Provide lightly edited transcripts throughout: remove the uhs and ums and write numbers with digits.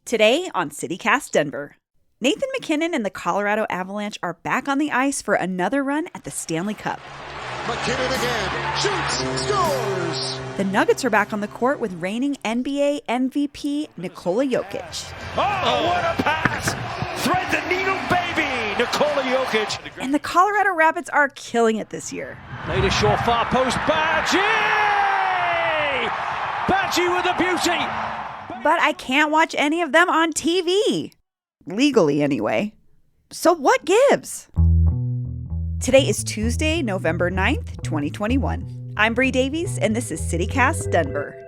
Today on CityCast Denver, Nathan MacKinnon and the Colorado Avalanche are back on the ice for another run at the Stanley Cup. MacKinnon again, shoots, scores! The Nuggets are back on the court with reigning NBA MVP Nikola Jokic. Oh, what a pass! Thread the needle, baby! Nikola Jokic. And the Colorado Rapids are killing it this year. Made a short far post, Badgie! Badgie with a beauty! But I can't watch any of them on TV. Legally, anyway. So what gives? Today is Tuesday, November 9th, 2021. I'm Bree Davies, and this is CityCast Denver.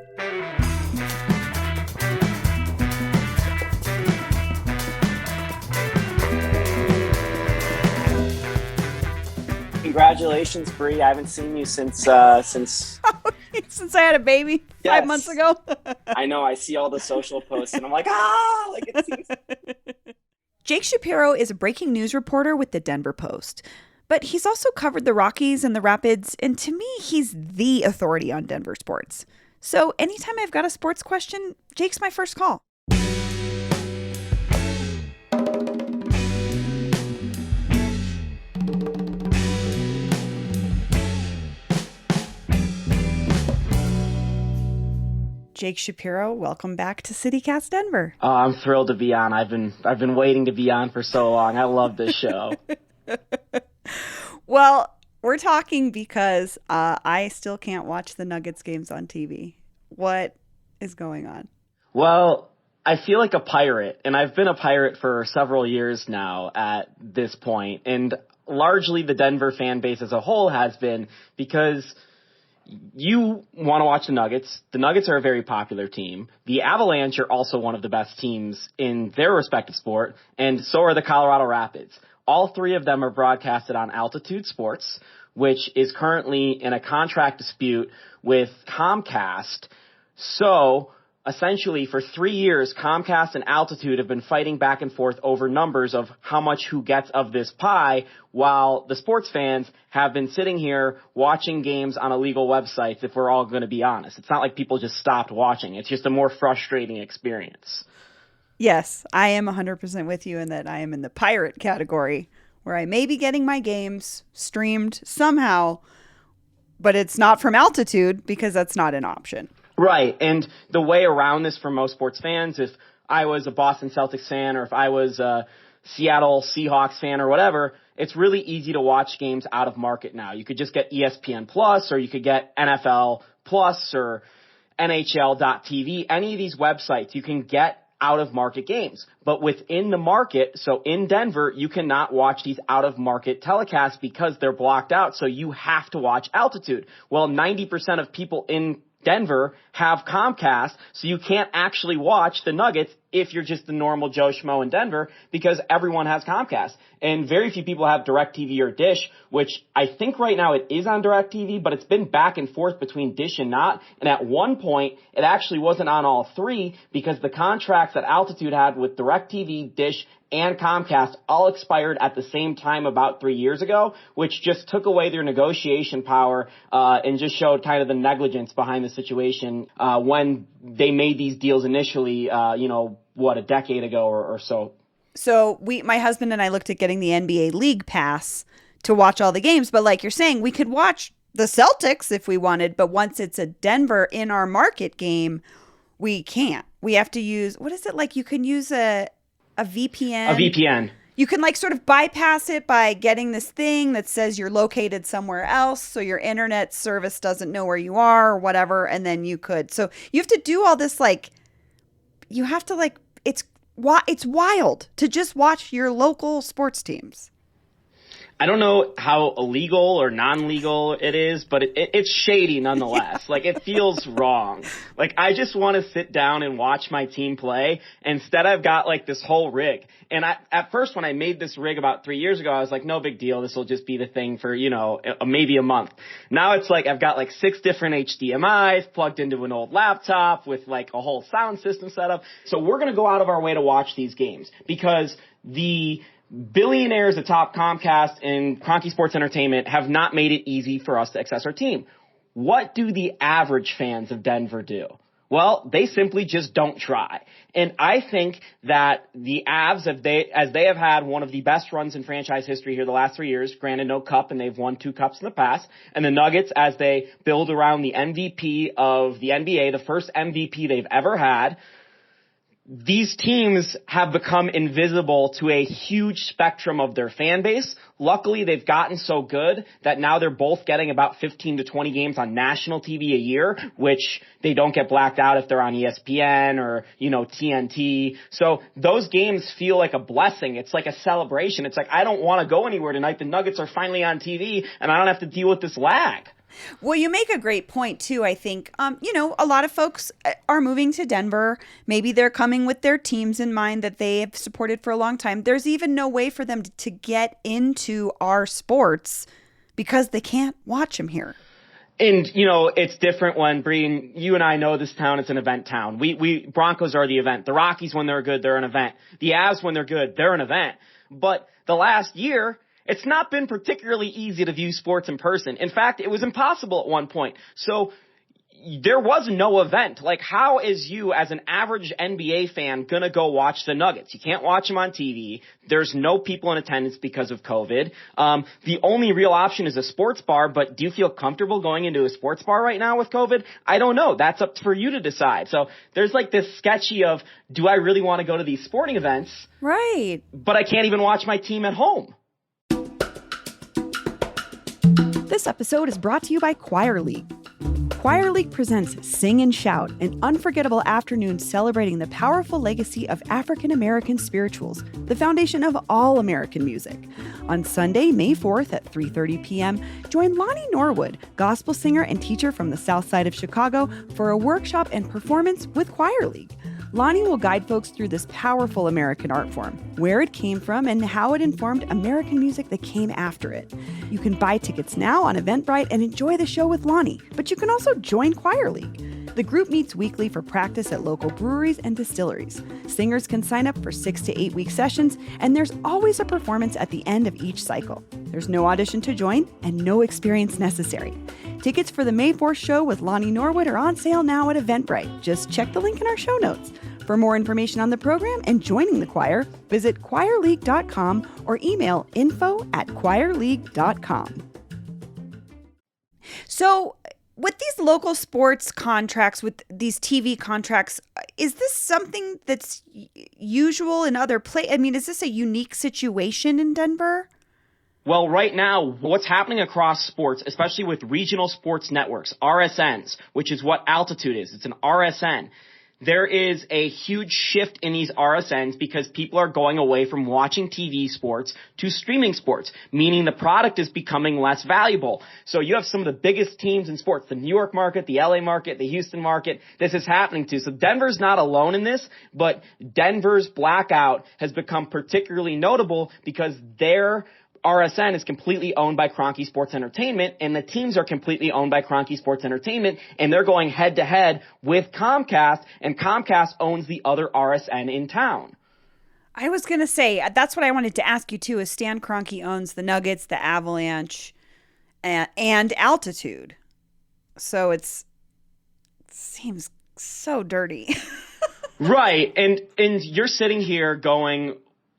Congratulations, Bree. I haven't seen you since Since I had a baby 5 months ago. I know. I see all the social posts, and I'm like, it seems. Jake Shapiro is a breaking news reporter with the Denver Post. But he's also covered the Rockies and the Rapids, and to me, he's the authority on Denver sports. So anytime I've got a sports question, Jake's my first call. Jake Shapiro, welcome back to CityCast Denver. Oh, I'm thrilled to be on. I've been waiting to be on for so long. I love this show. Well, we're talking because I still can't watch the Nuggets games on TV. What is going on? Well, I feel like a pirate, and I've been a pirate for several years now at this point, and largely the Denver fan base as a whole has been, because you want to watch the Nuggets. The Nuggets are a very popular team. The Avalanche are also one of the best teams in their respective sport, and so are the Colorado Rapids. All three of them are broadcasted on Altitude Sports, which is currently in a contract dispute with Comcast. So essentially, for 3 years, Comcast and Altitude have been fighting back and forth over numbers of how much who gets of this pie, while the sports fans have been sitting here watching games on illegal websites, if we're all going to be honest. It's not like people just stopped watching. It's just a more frustrating experience. Yes, I am 100% with you in that I am in the pirate category, where I may be getting my games streamed somehow, but it's not from Altitude because that's not an option. Right, and the way around this for most sports fans, if I was a Boston Celtics fan or if I was a Seattle Seahawks fan or whatever, it's really easy to watch games out of market now. You could just get ESPN Plus, or you could get NFL Plus or NHL.tv. Any of these websites, you can get out of market games. But within the market, so in Denver, you cannot watch these out of market telecasts because they're blocked out. So you have to watch Altitude. Well, 90% of people in Denver have Comcast, so you can't actually watch the Nuggets if you're just the normal Joe Schmo in Denver, because everyone has Comcast. And very few people have DirecTV or Dish, which I think right now it is on DirecTV, but it's been back and forth between Dish and not. And at one point, it actually wasn't on all three, because the contracts that Altitude had with DirecTV, Dish, and Comcast all expired at the same time about 3 years ago, which just took away their negotiation power and just showed kind of the negligence behind the situation when they made these deals initially, a decade ago or so. So my husband and I looked at getting the NBA League Pass to watch all the games, but like you're saying, we could watch the Celtics if we wanted, but once it's a Denver in our market game, we can't. We have to use, what is it, like you can use a VPN. A VPN. You can like sort of bypass it by getting this thing that says you're located somewhere else, so your internet service doesn't know where you are or whatever, and then you could. So you have to do all this, like, you have to like, it's wild to just watch your local sports teams. I don't know how illegal or non-legal it is, but it's shady nonetheless. Like, it feels wrong. Like, I just want to sit down and watch my team play. Instead, I've got, like, this whole rig. And at first, when I made this rig about 3 years ago, I was like, no big deal. This will just be the thing for, maybe a month. Now it's like I've got, like, 6 different HDMIs plugged into an old laptop with, like, a whole sound system set up. So we're going to go out of our way to watch these games, because the billionaires atop Comcast and Kroenke Sports Entertainment have not made it easy for us to access our team. What do the average fans of Denver do? Well, they simply just don't try. And I think that the Avs, as they have had one of the best runs in franchise history here the last 3 years, granted no cup, and they've won 2 cups in the past, and the Nuggets, as they build around the MVP of the NBA, the first MVP they've ever had, these teams have become invisible to a huge spectrum of their fan base. Luckily, they've gotten so good that now they're both getting about 15 to 20 games on national TV a year, which they don't get blacked out if they're on ESPN or, TNT. So those games feel like a blessing. It's like a celebration. It's like, I don't want to go anywhere tonight. The Nuggets are finally on TV and I don't have to deal with this lag. Well, you make a great point, too. I think, a lot of folks are moving to Denver. Maybe they're coming with their teams in mind that they have supported for a long time. There's even no way for them to get into our sports because they can't watch them here. And, it's different when, Bree, you and I know this town is an event town. We Broncos are the event. The Rockies, when they're good, they're an event. The Avs, when they're good, they're an event. But the last year, it's not been particularly easy to view sports in person. In fact, it was impossible at one point. So there was no event. Like, how is you, as an average NBA fan, going to go watch the Nuggets? You can't watch them on TV. There's no people in attendance because of COVID. The only real option is a sports bar, but do you feel comfortable going into a sports bar right now with COVID? I don't know. That's up for you to decide. So there's like this sketchy of, do I really want to go to these sporting events? Right. But I can't even watch my team at home. This episode is brought to you by Choir League. Choir League presents Sing and Shout, an unforgettable afternoon celebrating the powerful legacy of African American spirituals, the foundation of all American music. On Sunday, May 4th at 3:30 p.m., join Lonnie Norwood, gospel singer and teacher from the South Side of Chicago, for a workshop and performance with Choir League. Lonnie will guide folks through this powerful American art form, where it came from, and how it informed American music that came after it. You can buy tickets now on Eventbrite and enjoy the show with Lonnie, but you can also join Choir League. The group meets weekly for practice at local breweries and distilleries. Singers can sign up for 6 to 8 week sessions, and there's always a performance at the end of each cycle. There's no audition to join and no experience necessary. Tickets for the May 4th show with Lonnie Norwood are on sale now at Eventbrite. Just check the link in our show notes. For more information on the program and joining the choir, visit choirleague.com or email info@choirleague.com. So, with these local sports contracts, with these TV contracts, is this something that's usual in other places? I mean, is this a unique situation in Denver? Well, right now, what's happening across sports, especially with regional sports networks, RSNs, which is what Altitude is. It's an RSN. There is a huge shift in these RSNs because people are going away from watching TV sports to streaming sports, meaning the product is becoming less valuable. So you have some of the biggest teams in sports, the New York market, the LA market, the Houston market. This is happening too. So Denver's not alone in this, but Denver's blackout has become particularly notable because their RSN is completely owned by Kroenke Sports Entertainment, and the teams are completely owned by Kroenke Sports Entertainment, and they're going head to head with Comcast, and Comcast owns the other RSN in town. I was going to say, that's what I wanted to ask you too, is Stan Kroenke owns the Nuggets, the Avalanche, and Altitude. So it seems so dirty. Right, and you're sitting here going,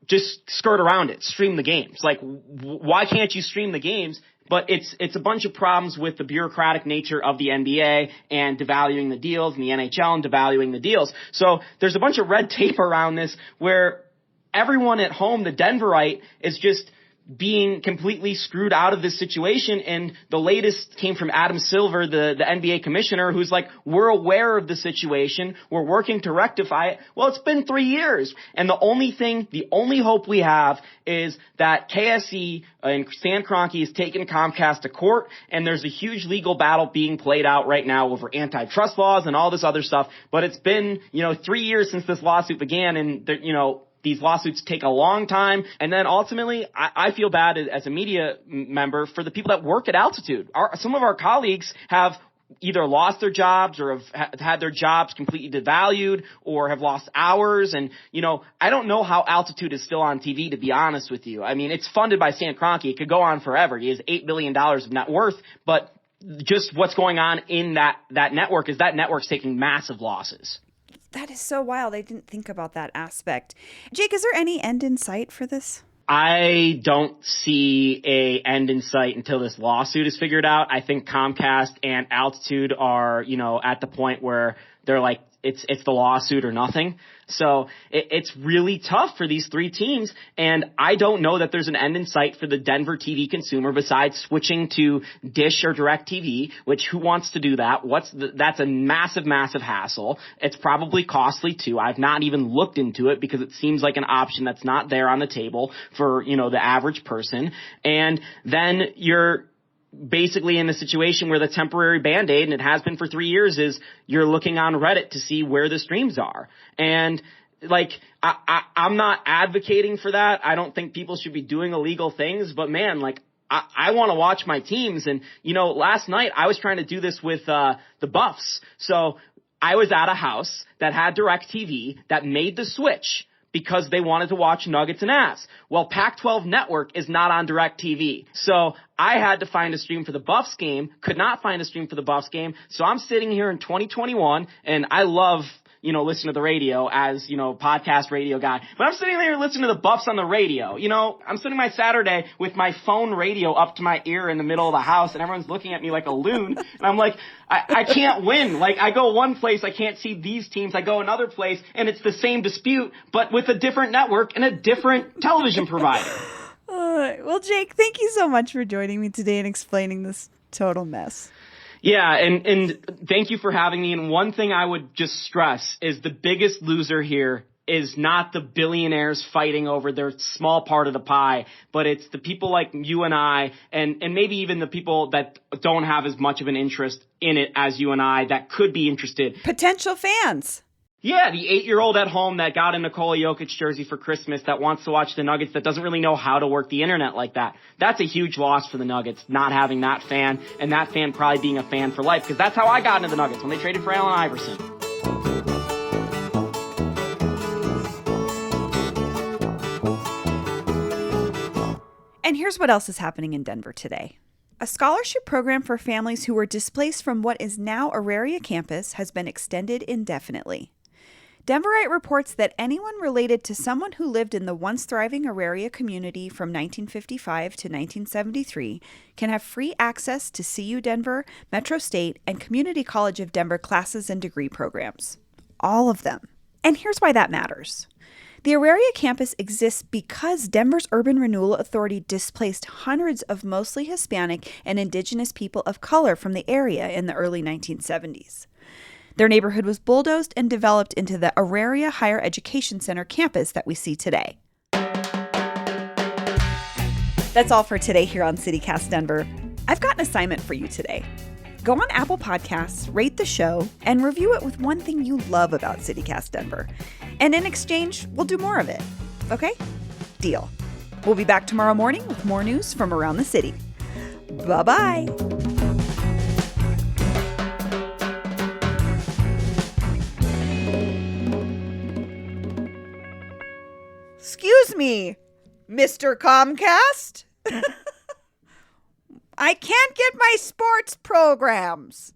just skirt around it, stream the games. Like, why can't you stream the games? But it's a bunch of problems with the bureaucratic nature of the NBA and devaluing the deals, and the NHL and devaluing the deals. So there's a bunch of red tape around this where everyone at home, the Denverite, is just being completely screwed out of this situation. And the latest came from Adam Silver, the NBA commissioner, who's like, we're aware of the situation. We're working to rectify it. Well, it's been 3 years. And the only hope we have is that KSE and Stan Kroenke has taken Comcast to court. And there's a huge legal battle being played out right now over antitrust laws and all this other stuff. But it's been, 3 years since this lawsuit began, and these lawsuits take a long time. And then ultimately, I feel bad as a media member for the people that work at Altitude. Some of our colleagues have either lost their jobs or have had their jobs completely devalued or have lost hours. And, I don't know how Altitude is still on TV, to be honest with you. I mean, it's funded by Stan Kroenke. It could go on forever. He has $8 billion of net worth, but just what's going on in that network is that network's taking massive losses. That is so wild. I didn't think about that aspect. Jake, is there any end in sight for this? I don't see a end in sight until this lawsuit is figured out. I think Comcast and Altitude are, at the point where they're like, it's the lawsuit or nothing. So it's really tough for these three teams. And I don't know that there's an end in sight for the Denver TV consumer besides switching to Dish or DirecTV, which who wants to do that? That's a massive, massive hassle. It's probably costly too. I've not even looked into it because it seems like an option that's not there on the table for, the average person. And then you're basically in the situation where the temporary Band-Aid, and it has been for 3 years, is you're looking on Reddit to see where the streams are. And I'm not advocating for that. I don't think people should be doing illegal things, but man, I want to watch my teams. And, last night I was trying to do this with, the Buffs. So I was at a house that had DirecTV that made the switch because they wanted to watch Nuggets and Avs. Well, Pac-12 Network is not on DirecTV. So I had to find a stream for the Buffs game, could not find a stream for the Buffs game. So I'm sitting here in 2021, and I love, listen to the radio as, podcast radio guy. But I'm sitting there listening to the Buffs on the radio. I'm spending my Saturday with my phone radio up to my ear in the middle of the house, and everyone's looking at me like a loon. And I'm like, I can't win. I go one place, I can't see these teams. I go another place, and it's the same dispute, but with a different network and a different television provider. Well, Jake, thank you so much for joining me today and explaining this total mess. Yeah, and thank you for having me. And one thing I would just stress is the biggest loser here is not the billionaires fighting over their small part of the pie, but it's the people like you and I, and maybe even the people that don't have as much of an interest in it as you and I that could be interested. Potential fans. Yeah, the 8-year-old at home that got a Nikola Jokic jersey for Christmas that wants to watch the Nuggets that doesn't really know how to work the internet like that. That's a huge loss for the Nuggets, not having that fan, and that fan probably being a fan for life, because that's how I got into the Nuggets when they traded for Allen Iverson. And here's what else is happening in Denver today. A scholarship program for families who were displaced from what is now Auraria campus has been extended indefinitely. Denverite reports that anyone related to someone who lived in the once thriving Auraria community from 1955 to 1973 can have free access to CU Denver, Metro State, and Community College of Denver classes and degree programs. All of them. And here's why that matters. The Auraria campus exists because Denver's Urban Renewal Authority displaced hundreds of mostly Hispanic and indigenous people of color from the area in the early 1970s. Their neighborhood was bulldozed and developed into the Auraria Higher Education Center campus that we see today. That's all for today here on CityCast Denver. I've got an assignment for you today. Go on Apple Podcasts, rate the show, and review it with one thing you love about CityCast Denver. And in exchange, we'll do more of it. Okay? Deal. We'll be back tomorrow morning with more news from around the city. Bye-bye. Excuse me, Mr. Comcast? I can't get my sports programs.